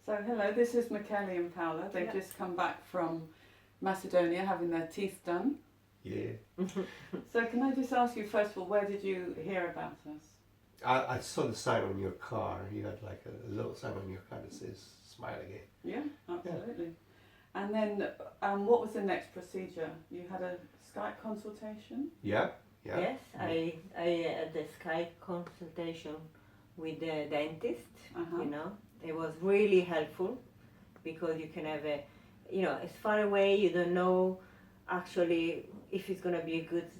So hello, this is Michele and Paola. They've just come back from Macedonia having their teeth done. Yeah. So can I just ask you first of all, where did you hear about us? I saw the sign on your car. You had like a little sign on your car that says "Smile again." Yeah, absolutely. And then what was the next procedure? You had a Skype consultation? Yeah. Yeah. Yes, I had the Skype consultation with the dentist. Uh-huh. It was really helpful because you can have it's far away. You don't know actually if it's gonna be a good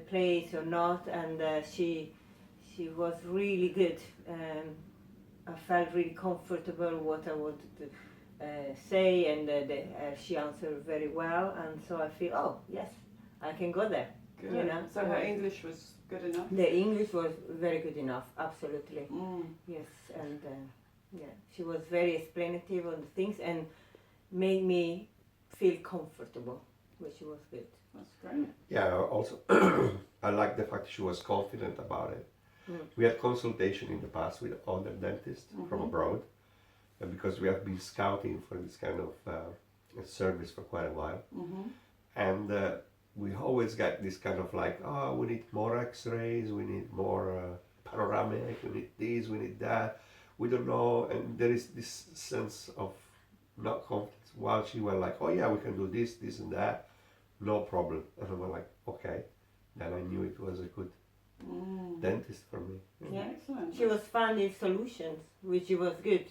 place or not. And she was really good. I felt really comfortable what I wanted to say, and she answered very well. And so I feel, oh yes, I can go there. Good. So her English was good enough? The English was very good enough, absolutely. Yes, and she was very explanative on the things and made me feel comfortable, which was good. That's great. Yeah. Also, I like the fact she was confident about it. We had consultation in the past with other dentists from abroad, because we have been scouting for this kind of service for quite a while, and we always get this kind of like, oh, we need more X-rays, we need more panoramic, we need this, we need that. We don't know, and there is this sense of not confidence. While she was like, oh yeah, we can do this, this, and that, no problem. And I was like, okay. Then I knew it was a good dentist for me. Yeah, Excellent. she was finding solutions, which was good.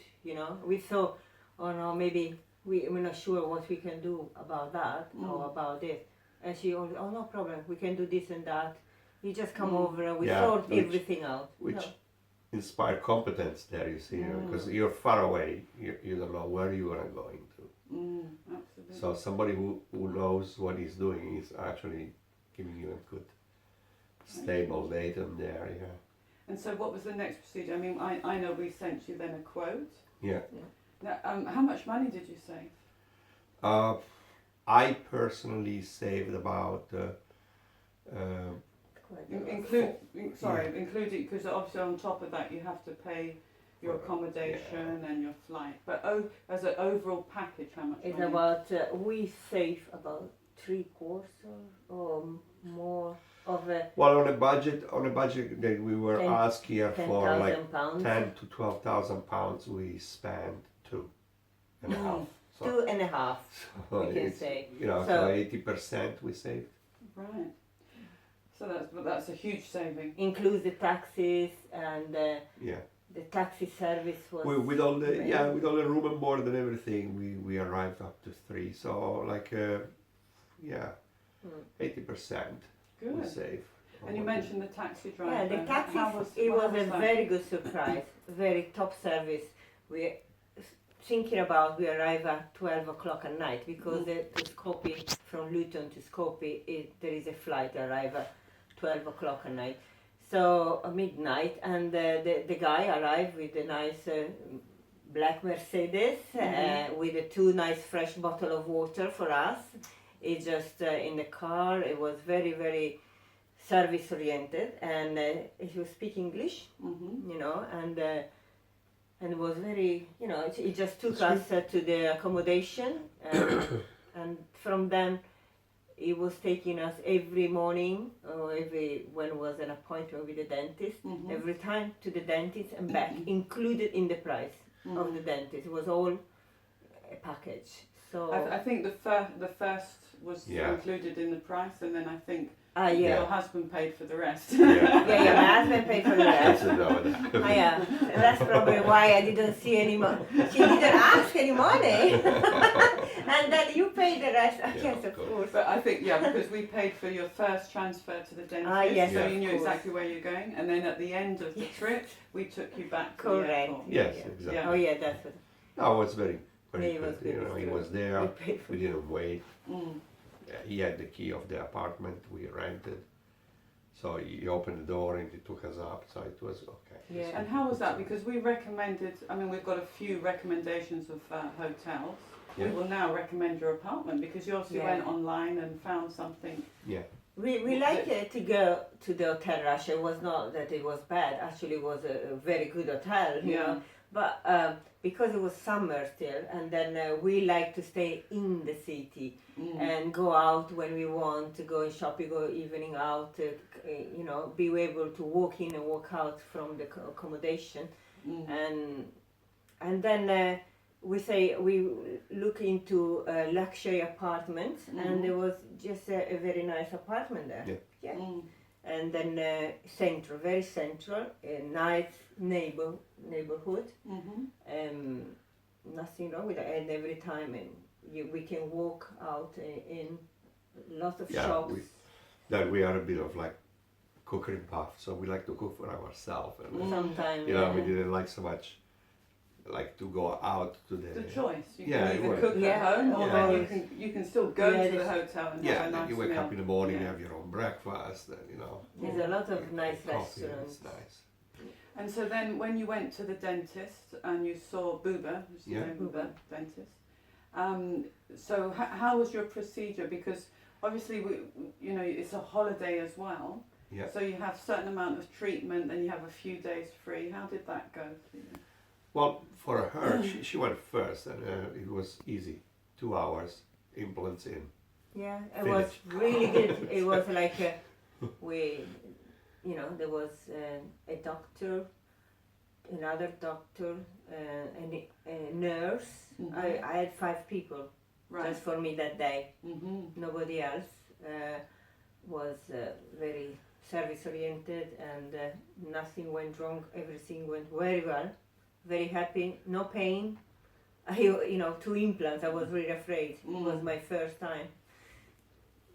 We thought, oh no, maybe we're not sure what we can do about that or about this. And she always, oh no problem, we can do this and that. You just come over and we sort everything out. Which inspired competence there, you see, because you're far away, you don't know where you are going to. Absolutely. So somebody who knows what he's doing is actually giving you a good, stable data there, yeah. And so what was the next procedure? I mean, I know we sent you then a quote. Yeah. Now, how much money did you save? I personally saved about including, because obviously on top of that you have to pay your accommodation and your flight. But as an overall package, how much It's money? about, we save about 3/4 or more of a well, on a budget that we were asked here for like £10,000. 10 to 12,000 pounds, we spent 2.5. So, 2.5, so we can it's, say. so 80% we saved. Right. So that's a huge saving. Includes the taxis and Yeah. the taxi service was. With all the room and board and everything, we arrived up to 3. So like 80% we Good. save. And you mentioned the taxi driver. Yeah, the taxi. It was a very good surprise, very top service. We thinking about we arrive at 12 o'clock at night because to Skopje, from Luton to Skopje, there is a flight arrive at 12 o'clock at night. So midnight, and the guy arrived with a nice black Mercedes with a 2 nice fresh bottle of water for us. It just in the car. It was very, very service oriented, and he was speaking English, and it was very, it just took us to the accommodation, and from then he was taking us every morning or when was an appointment with the dentist, every time to the dentist and back, included in the price of the dentist. It was all a package. So I think the first was included in the price, and then I think your husband paid for the rest. Yeah, my husband paid for the rest. That's probably why I didn't see any money. She didn't ask any money. And then you paid the rest. Yes, of course. But I think, because we paid for your first transfer to the dentist, so you knew course. exactly where you're going. And then at the end of the trip, we took you back to the Correct. airport. Yes, exactly. Oh yeah, that's what. No, it was very, very Yeah, it was good. good. He was there. We paid for We didn't wait. Mm. He had the key of the apartment we rented. So he opened the door and he took us up. So it was okay. Yeah. And how was that? Because we recommended, we've got a few recommendations of hotels. Yeah. We will now recommend your apartment because you also went online and found something. Yeah. We liked to go to the Hotel Russia. It was not that it was bad. Actually, it was a very good hotel. You know, But because it was summer still, and then we like to stay in the city and go out when we want to go shopping, go evening out, be able to walk in and walk out from the accommodation, and then we look into luxury apartments, and there was just a very nice apartment there. Yeah. And then very central, a nice neighborhood. Nothing wrong with that. And every time, we can walk out in lots of shops. We are a bit of like cookery buff, so we like to cook for ourselves. And sometimes, we didn't like so much like to go out to the choice. You can Yeah, either it cook at home, or Yeah. then you can still go to the hotel and have a and nice you wake meal. up in the morning, you have your own breakfast, and there's a lot of nice coffee, restaurants. it's nice. And so then, when you went to the dentist and you saw Buba, who's the Yeah. name of the dentist, so how was your procedure? Because obviously, it's a holiday as well. Yeah. So you have a certain amount of treatment, and you have a few days free. How did that go for you? Well, for her, she went first, and it was easy. 2 hours, implants in. Yeah, it Finish. was really good. It was like there was a doctor, another doctor, and a nurse. I had 5 people just for me that day. Nobody else was very service oriented, and nothing went wrong. Everything went very well. Very happy, no pain. 2 implants. I was really afraid. It was my first time.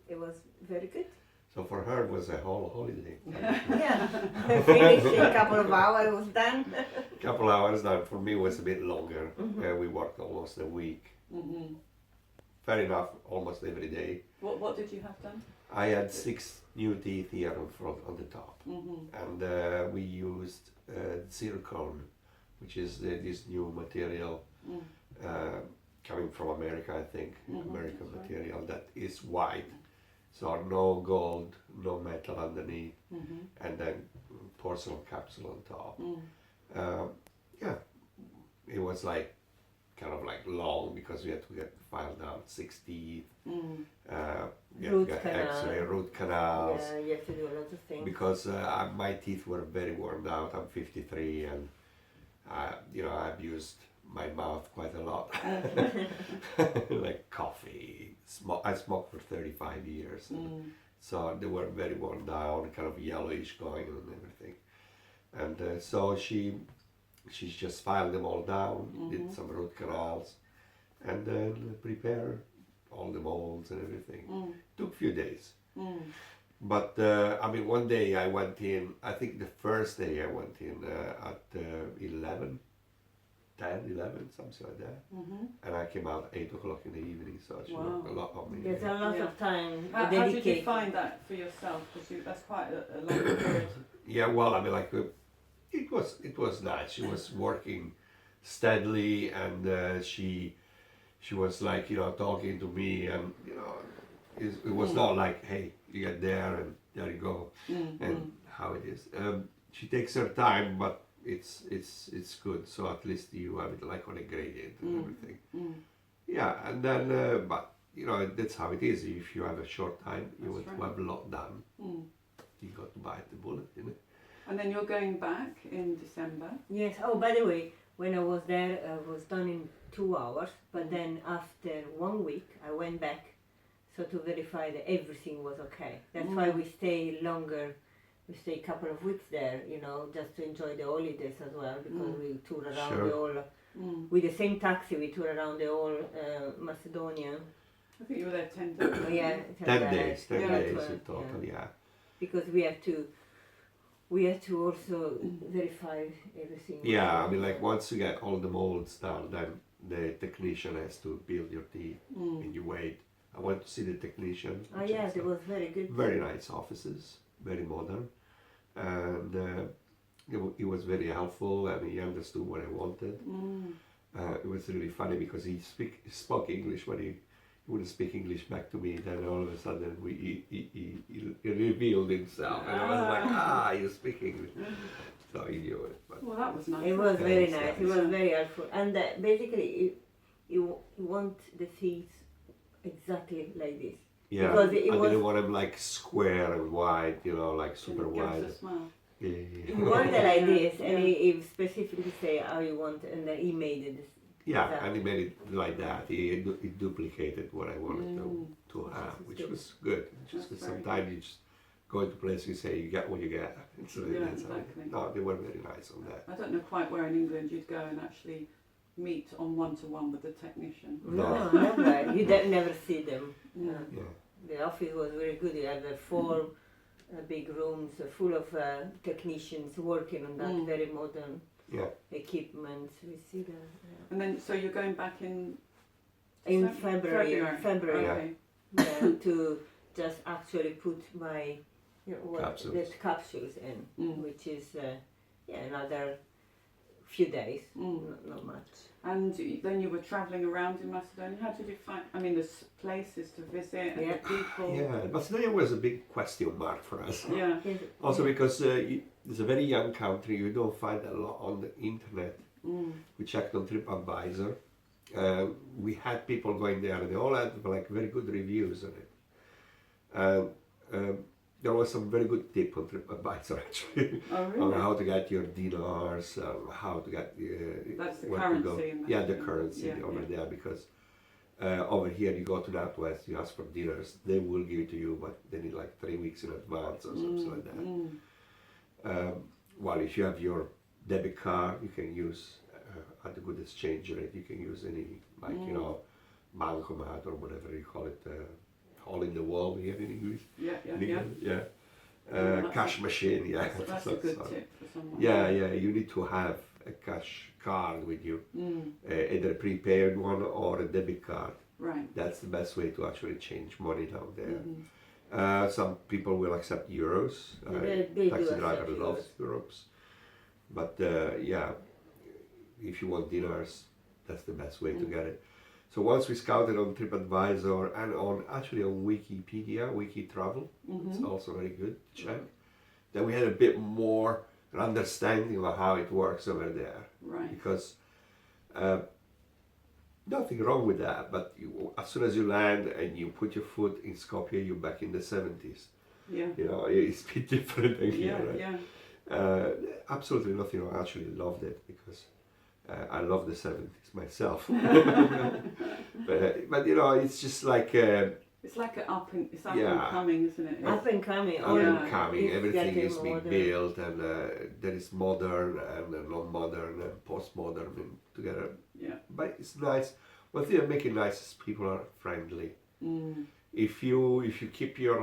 It was very good. So for her, it was a whole holiday. Yeah, I finished in a couple of hours. I was done. Couple hours now. For me, it was a bit longer. We worked almost a week. Fair enough, almost every day. What did you have done? I had 6 new teeth here on front, on the top, and we used zircon, which is this new material coming from America, I think, American material that is white, so no gold, no metal underneath, and then porcelain capsule on top. It was like kind of like long because we had to get filed out 6 teeth. You have to get X-ray, root canals. Yeah, you have to do a lot of things. Because my teeth were very worn out. I'm 53, and I've used my mouth quite a lot, like coffee. I smoked for 35 years, so they were very worn down, kind of yellowish going and everything. And so she just filed them all down, did some root canals, and then prepared all the molds and everything. Took a few days. But one day I went in, I think the first day I went in at 11, something like that. And I came out 8 o'clock in the evening, so she worked a lot on me. There's a lot of time How did you dedicated. find that for yourself? Because that's quite a long period. Yeah, well, it was nice. She was working steadily, and she was like, talking to me, and it was not like, hey, you get there and there you go, and how it is. She takes her time, but it's good. So at least you have it like on a gradient and everything. Yeah, and then but that's how it is. If you have a short time, you want to have a lot done. You got to bite the bullet, And then you're going back in December. Yes. Oh, by the way, when I was there, I was done in 2 hours. But then after 1 week, I went back, so to verify that everything was okay. That's why we stay longer. We stay a couple of weeks there, just to enjoy the holidays as well, because we tour around the whole. With the same taxi, we tour around the whole Macedonia. I think you were there 10 days. Oh, yeah, 10 days, 10 yeah, days 12, in total, yeah. Because we had to also verify everything. Yeah, once you get all the molds done, then the technician has to build your teeth, and you wait. I went to see the technician. Oh yes, it was very good. Very nice offices, very modern, and he was very helpful, and he understood what I wanted. It was really funny because he spoke English, but he wouldn't speak English back to me. Then all of a sudden he revealed himself, and I was like, you speak English. so he knew it. But Well, that was nice. It was Yeah, very it's nice. It nice. was very helpful. And basically, you want the seats exactly like this. yeah, Because I it was- didn't want him like square and wide, you know, like super Give us wide. a smile. Yeah, You want it like this, and Yeah. he specifically say how you want, and then he made it. yeah, Exactly. and he made it like that. He duplicated what I wanted to have, is which good. was good. Just That's because very sometimes you just go into places, you say you get what you get. So Yeah, that's how- exactly. no, they were very nice on that. I don't know quite where in England you'd go and actually meet on one-to-one with the technician. No, never. You never see them. Yeah. Yeah, The office was very good. You have four big rooms full of technicians working on that very modern yeah. equipment. We see that. And then, so you're going back in In December? February, Okay. yeah, to just actually put my Capsules. the capsules in, which is another few days, not much. And then you were travelling around in Macedonia. How did you find? I mean, there's places to visit and Yeah. the people. Yeah, Macedonia was a big question mark for us. Yeah. Also because it's a very young country, you don't find a lot on the internet. We checked on TripAdvisor. We had people going there, and they all had like very good reviews on it. And there was some very good tip on TripAdvisor actually Oh, on really? how to get your dinars, how to get That's the where to go. currency. In Yeah, the Macedonia. currency Yeah, over yeah. there because over here you go to NatWest, you ask for dinars, they will give it to you, but they need like 3 weeks in advance or something like that. While if you have your debit card, you can use at a good exchange rate. You can use any bancomat or whatever you call it, hole in the wall here in English. Yeah, In yeah, yeah. England, yeah. that's Cash machine, yeah. That's a good tip for someone. Yeah, yeah. You need to have a cash card with you, either a prepaid one or a debit card. Right. That's the best way to actually change money down there. Some people will accept euros. They do Taxi accept driver euros. loves euros. But yeah, if you want dinars, that's the best way to get it. So once we scouted on TripAdvisor and on Wikipedia, Wiki Travel, it's also very good to check. Then we had a bit more an understanding of how it works over there. Right. Because nothing wrong with that, but as soon as you land and you put your foot in Skopje, you're back in the 70s. Yeah. You know, it's a bit different than Yeah, here, right? yeah. Absolutely nothing wrong. I actually loved it because I love the 70s myself. but you know, it's just like It's like up and Yeah. coming, isn't it? Up and coming. up Yeah. and coming. It's Everything getting is being modern. built, and there is modern and non-modern and postmodern together. Yeah. But it's nice. One thing that makes it nice is people are friendly. If you keep your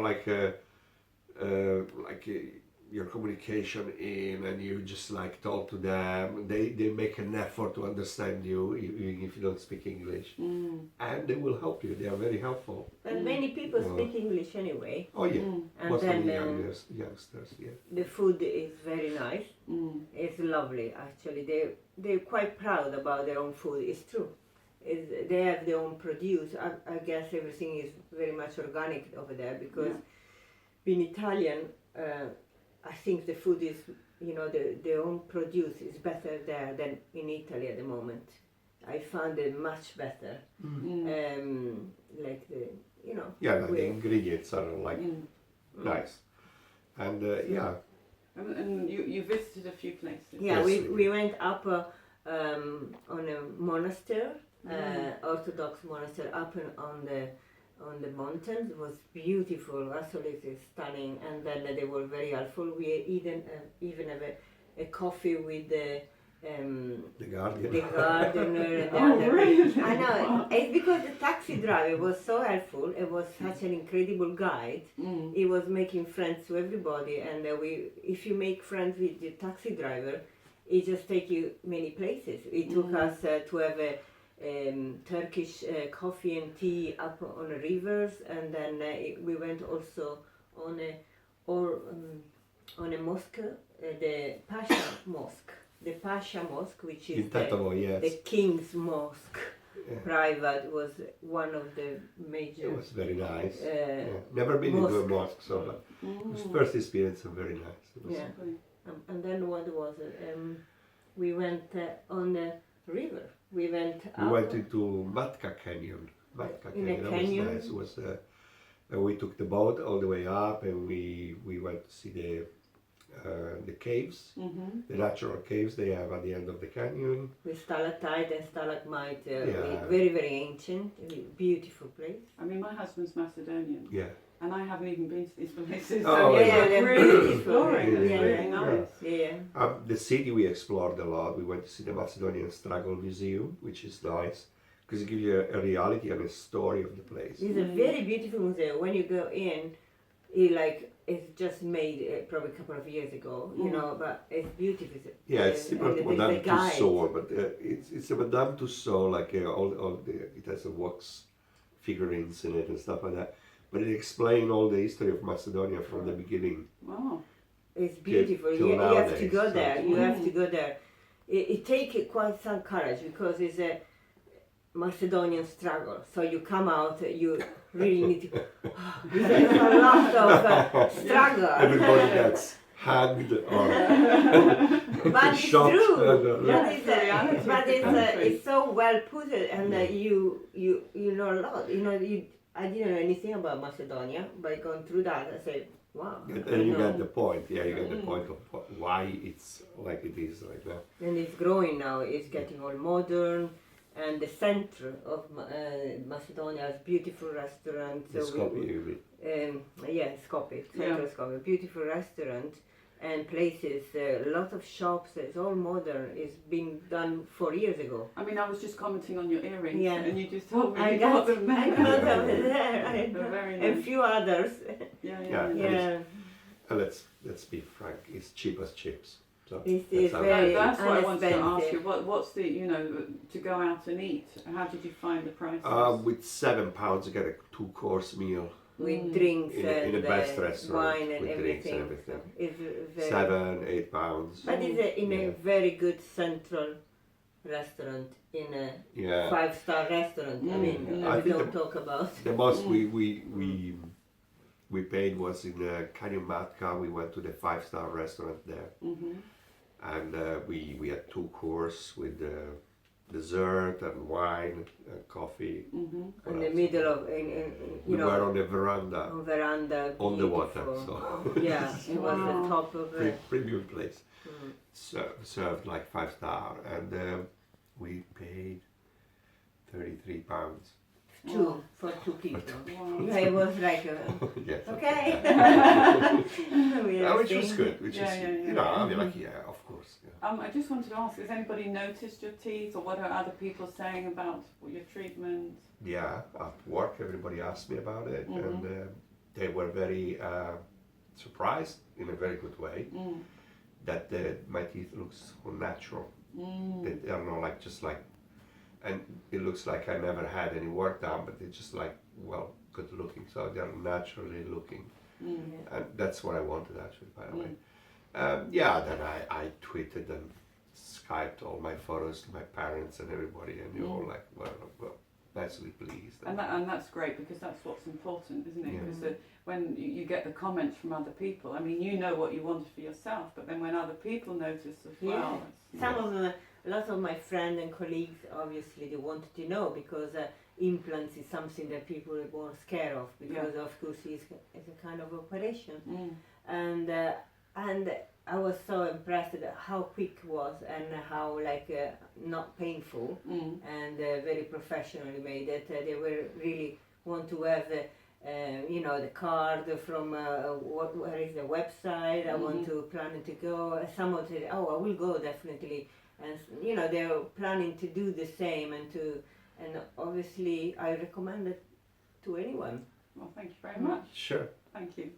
your communication in and you just like talk to them, they make an effort to understand you even if you don't speak English, and they will help you. They are very helpful. And many people Yeah. speak English anyway. Oh yeah, And most of then the youngsters. Yeah. the food is very nice. It's lovely actually. They're quite proud about their own food. It's true. They have their own produce. I guess everything is very much organic over there because being Italian, I think the food is, their own produce is better there than in Italy at the moment. I found it much better. Like the, Yeah, like the ingredients are like nice, and yeah. And you visited a few places. Yeah, Yes. we went up on a monastery, Orthodox monastery, up on the mountains. It was beautiful, absolutely stunning, and then they were very helpful. We even have a coffee with the Guardian. the gardener and the Oh, other. really? I know, it's because the taxi driver was so helpful. It was such an incredible guide. He was making friends to everybody, and if you make friends with the taxi driver, he just take you many places. He took us to have a Turkish coffee and tea up on the rivers, and then we went also on a mosque, the Pasha Mosque. The Pasha Mosque, which is In Tetovo, yes. the King's Mosque, Yeah. private, was one of the major. It was very nice. Uh, Yeah. Never been into a mosque. mosque, so but it was first experience and very nice. It was, Yeah. And then what was it? We went on the river. We went We out. went into Matka Canyon. In a That canyon? was nice. It was, and we took the boat all the way up, and we went to see the caves, the natural caves they have at the end of the canyon. With stalactite and stalagmite. Yeah. Very, very ancient. Beautiful place. I mean, my husband's Macedonian, Yeah. and I haven't even been to these places. Oh, so yeah, it's they're really beautiful. exploring. It's Yeah, really yeah. nice. Yeah. The city we explored a lot. We went to see the Macedonian Struggle Museum, which is nice because it gives you a reality and a story of the place. It's a very beautiful museum. When you go in, it's just made probably a couple of years ago, you know, but it's beautiful. Yeah, it's similar to and there's Madame a guide. Tussauds, but it's a Madame Tussauds, like it has a wax figurines in it and stuff like that. But it explains all the history of Macedonia from the beginning. Wow. It's beautiful. till You have to nowadays, go so- there. You have to go there. It takes quite some courage because it's a Macedonian struggle. So you come out, you really need to. There's a lot of struggle. Everybody gets hanged or But it's shot. true. Yeah, But it's the reality of but the country. it's so well put, and you know a lot. You know, I didn't know anything about Macedonia. By going through that, I say, wow. And you know. get the point. Yeah, you get the point of why it's like it is right now. And it's growing now. It's getting all modern, and the center of Macedonia has beautiful restaurants. The Skopje, you mean. Yeah, Skopje, central Skopje, beautiful restaurants and places. A lot of shops. It's all modern. It's been done 4 years ago. I mean, I was just commenting on your earrings, Yeah. and you just told me I you got them there. I got them there. They're very And nice. few others. Yeah, Yeah. yeah. Yeah, And let's be frank, it's cheap as chips. So It's- that's it's how- very- That's what I wanted to ask inexpensive. you. What's the, to go out and eat? How did you find the prices? With £7 you get a 2-course meal. with drinks In and the best restaurant, wine and with drinks and everything. everything. So it's very, £7-8. but it's in a Yeah. very good central restaurant, in a Yeah. 5-star restaurant. I mean, I we think don't talk about. The most we paid was in Canyon Matka. We went to the 5-star restaurant there, and we had 2-course with dessert and wine and coffee. In the middle of, We were on the veranda on veranda. on the water, beautiful. so Yeah, it was the Wow. top of it. premium place. Served like 5-star, and we paid £33. For two people. Wow. Yeah, it was like, Yes. okay. Which was good. Which Yeah, is, yeah. I mean, like, yeah, of course. Yeah. I just wanted to ask, has anybody noticed your teeth, or what are other people saying about your treatment? Yeah, at work, everybody asked me about it, and they were very surprised in a very good way that my teeth looks so natural. They are not like just like, and it looks like I never had any work done, but they're just like good looking. So they're naturally looking, and that's what I wanted actually. By the way, then I tweeted and Skyped all my photos to my parents and everybody, and you're all like, well, nicely pleased. And that's great, because that's what's important, isn't it? Yeah. Because when you get the comments from other people, I mean, you know what you wanted for yourself, but then when other people notice as well, Some of them, a lot of my friends and colleagues, obviously, they wanted to know, because implants is something that people are more scared of, because of course it's a kind of operation. And I was so impressed at how quick it was, and how not painful, and very professionally made it. They were really want to have the card from where is the website. I want to plan to go. Someone said, "Oh, I will go definitely," and they're planning to do the same, and obviously I recommend it to anyone. Well, thank you very much. Sure. Thank you.